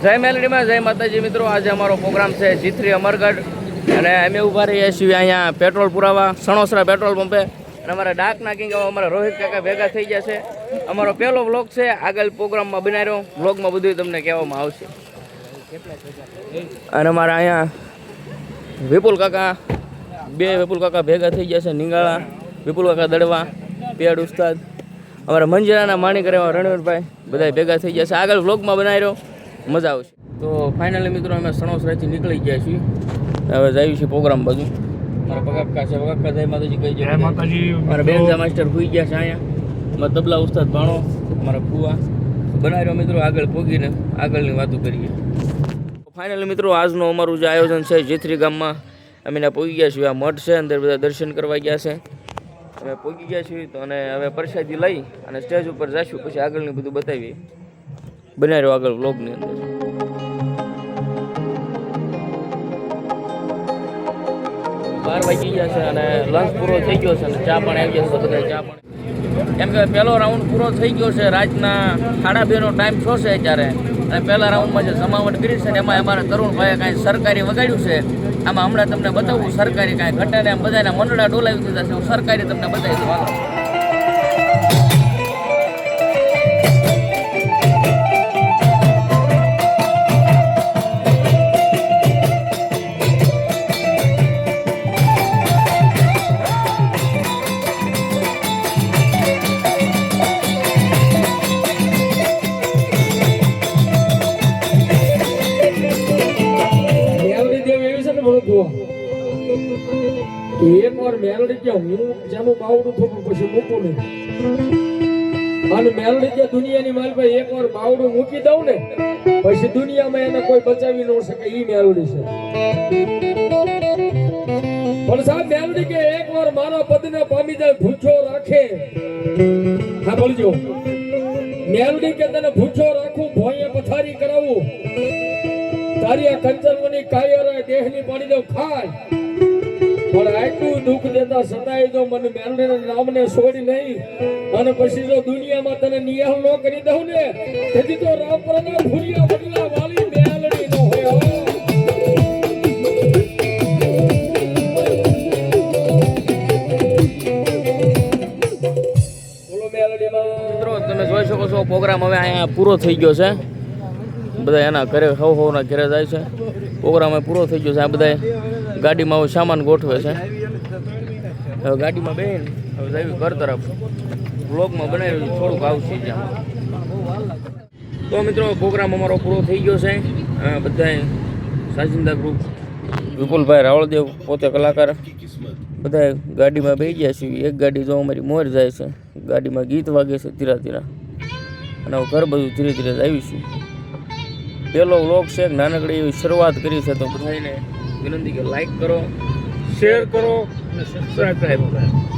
જય મેલડીમાં જય માતાજી મિત્રો, આજે અમારો પ્રોગ્રામ છે G3 અમરગઢ અને અમે ઊભા રહીએ છીએ અહીંયા પેટ્રોલ પુરાવા સણોસરા પેટ્રોલ પંપે અને અમારા ડાક નાકિંગ અમારા રોહિત કાકા ભેગા થઈ ગયા છે. અમારો પહેલો વ્લોગ છે, આગળ પ્રોગ્રામમાં બનાવ્યો વ્લોગમાં બધું તમને કહેવામાં આવશે. અને અમારા અહીંયા વિપુલ કાકા ભેગા થઈ ગયા છે, નિંગાળા વિપુલ કાકા દડવા પેડ ઉસ્તાદ અમારા મંજરાના માણિક રહેવા રણવીરભાઈ બધા ભેગા થઈ ગયા છે. આગળ વ્લોગમાં બનાવ્યો મજા આવશે. તો ફાઇનલી મિત્રો અમે સણોસરાથી નીકળી ગયા છીએ, હવે જઈએ છીએ પ્રોગ્રામ બાજુ. મારા પગાકા છે, પગાકા જય માતાજી કહી જાય. મારા બેનજા માસ્ટર ભૂઈ ગયા છે અહીંયા, મારા તબલા ઉસ્તાદ ભાણો, મારા ફુવા બનાવ્યો. મિત્રો આગળ પોગીને આગળની વાતો કરીએ. ફાઇનલી મિત્રો આજનું અમારું જે આયોજન છે G3 ગામમાં અમે પહોંચી ગયા છીએ. આ મઠ છે, અંદર બધા દર્શન કરવા ગયા છે. અમે પહોંચી ગયા છીએ તો અને હવે પ્રસાદી લઈ અને સ્ટેજ ઉપર જઈશું, પછી આગળની બધું બતાવીએ. બનાવી રહ્યો આગળ વ્લોગની અંદર. 12 વાગી ગયા છે અને લંચ પૂરો થઈ ગયો છે અને ચા પણ આવી જશે બધા ચા પણ. કેમ કે પહેલો રાઉન્ડ પૂરો થઈ ગયો છે, રાતના 2:30 નો ટાઈમ શો છે અત્યારે. અને પહેલા રાઉન્ડમાં જે જમાવટ કરી છે ને એમાં અમારા તરુણભાઈએ કાંઈ સરકારી વગાડ્યું છે. આમાં હમણાં તમને બતાવું સરકારી કાંઈ ઘટાડે એમ બધાના મંડળા ડોલાવી દીધા છે. હું સરકારી તમને બતાવી દઉં. એક વાર મેલડી કે હું જેનું બાવડું થોડું પછી મૂકું નહીં, અને મેલડી કે દુનિયાની માલભાઈ એક વાર બાવડું મૂકી દઉં ને પછી દુનિયામાં એને કોઈ બચાવી ન શકે. ઈ મેલડી છે. પણ સાહેબ મેલડી કે એક વાર મારા પદને પામી જાય ભૂખ્યો રાખે. હા બોલજો. મેલડી કે તને ભૂખ્યો રાખું, ભોંયે પથારી કરાવું, તારી આ કંચનની કાયર દેહની પાડી દઉં ખાય. પણ આટલું દુઃખ દેતા સતાય જો મને મેલડીના નામને છોડી નહીં અને પછી જો દુનિયામાં તને નિહાળ ન કરી દઉં ને તેથી તો રામપરના ભૂરિયા વડલા વાલી મેલડી ન હોય. બોલો મેલડીમાં. મિત્રો તમે જોઈ શકો છો પ્રોગ્રામ હવે અહીંયા પૂરો થઈ ગયો છે. બધા એના ઘરે હવના ઘરે જાય છે. પ્રોગ્રામ હવે પૂરો થઈ ગયો છે. આ બધા ગાડીમાં હવે સામાન ગોઠવે છે. હવે ગાડીમાં બેન હવે જઈએ ઘર તરફ. વ્લોગમાં બનાવ્યું થોડુંક આવશે ત્યાં. તો મિત્રો પ્રોગ્રામ અમારો પૂરો થઈ ગયો છે. બધાએ સાજિંદા ગ્રુપ વિપુલભાઈ રાવળદેવ પોતે કલાકાર બધા ગાડીમાં બેસી ગયા છીએ. એક ગાડી જો અમારી મોર જાય છે, ગાડીમાં ગીત વાગે છે ધીરા ધીરા. અને હવે ઘર બધું ધીરે ધીરે જ આવીશું. પહેલો વ્લોગ છે, નાનકડી એવી શરૂઆત કરી છે. તો બધાને વિનંતી કે લાઈક કરો, શેર કરો અને સબસ્ક્રાઈબ કરો.